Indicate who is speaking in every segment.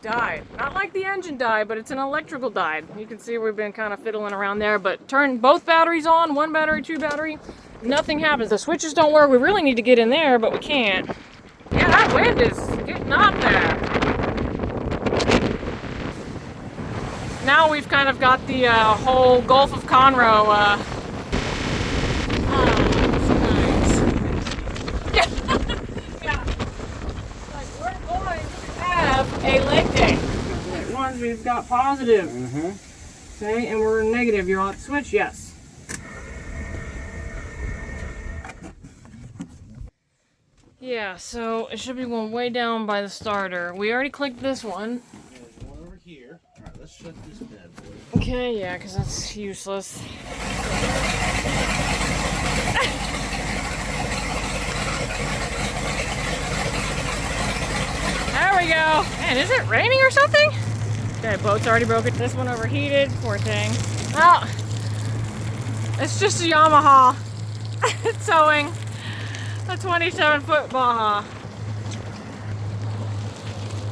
Speaker 1: died. Not like the engine died, but it's an electrical died. You can see we've been kind of fiddling around there, but turn both batteries on, 1 battery, 2 battery, nothing happens. The switches don't work. We really need to get in there, but we can't. Yeah, that wind is getting on there. Now we've kind of got the whole Gulf of Conroe a leg day. Ones we've got positive. Okay, and we're negative. You're on switch, yes. Yeah, so it should be one way down by the starter. We already clicked this one.
Speaker 2: There's one over here. Alright, let's shut this bad boy.
Speaker 1: Okay, yeah, because that's useless. There we go. Man, is it raining or something? Okay, boat's already broken. This one overheated. Poor thing. Oh, it's just a Yamaha. It's towing a 27-foot Baja.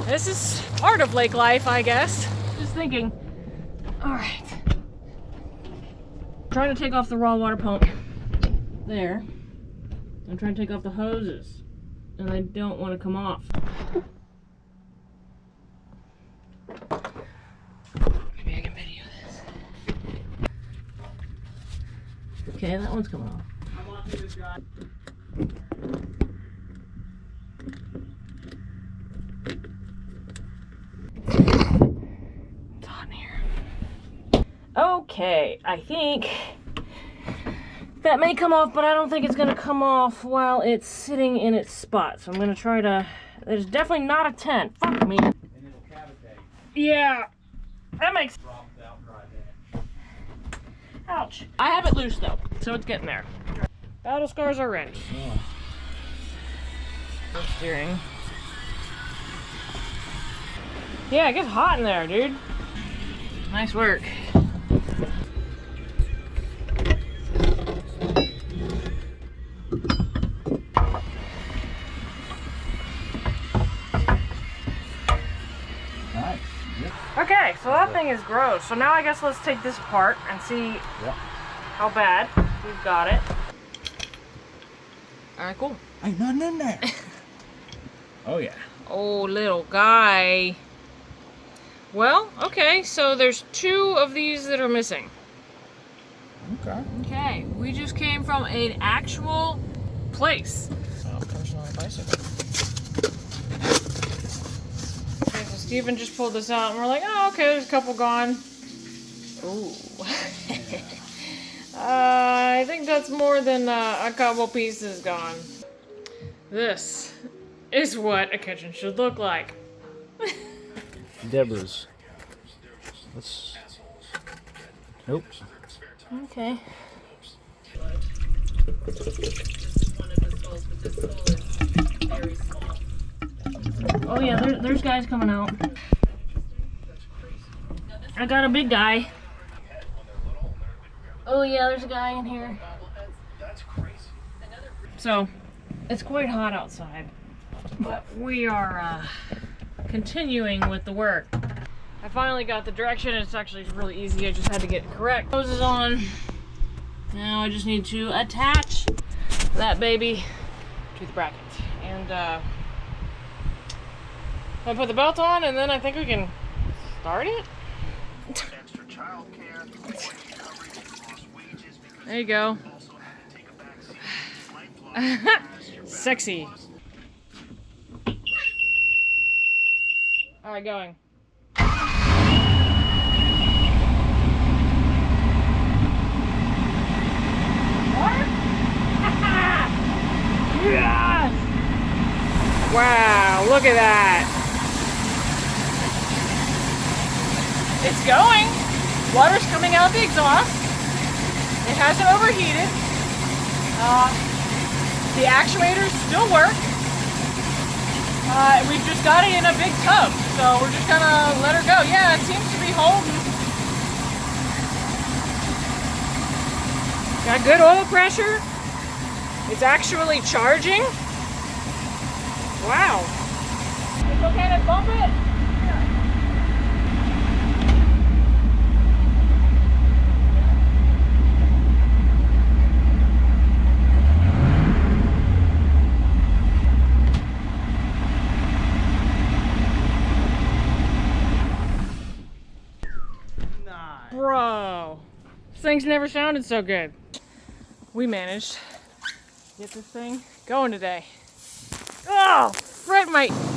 Speaker 1: This is part of lake life, I guess. Just thinking. All right. I'm trying to take off the raw water pump. There. I'm trying to take off the hoses. And I don't want to come off. Maybe I can video this. Okay, that one's coming off. I'm watching this guy. It's hot in here. Okay, I think that may come off, but I don't think it's gonna come off while it's sitting in its spot. So I'm gonna try to. There's definitely not a 10. Fuck me. Yeah, that makes. Ouch. I have it loose though, so it's getting there. Battle scars are ready. Steering. Yeah, it gets hot in there, dude. Nice work. Okay, so that thing is gross. So now I guess let's take this apart and see how bad we've got it. Alright, cool.
Speaker 2: Ain't nothing in there. Oh yeah.
Speaker 1: Oh, little guy. Well, okay, so there's 2 of these that are missing.
Speaker 2: Okay.
Speaker 1: Okay, we just came from an actual place. Personal bicycle. Okay, so Steven just pulled this out and we're like, oh, okay, there's a couple gone. Ooh. I think that's more than a couple pieces gone. This is what a kitchen should look like.
Speaker 2: Deborah's. Let's. Nope.
Speaker 1: Okay. Oh yeah, there's guys coming out. I got a big guy. Oh yeah, there's a guy in here. So, it's quite hot outside, but we are continuing with the work. I finally got the direction. It's actually really easy. I just had to get correct hoses on. Now I just need to attach that baby to the bracket. And I put the belt on, and then I think we can start it. There you go. Sexy. Alright, going. Yes! Wow, look at that. It's going. Water's coming out of the exhaust. It hasn't overheated. The actuators still work. We've just got it in a big tub, so we're just gonna let her go. Yeah, it seems to be holding. Got good oil pressure. It's actually charging. Wow. It's okay to bump it? Yeah. This thing's never sounded so good. We managed to get this thing going today. Oh, right, my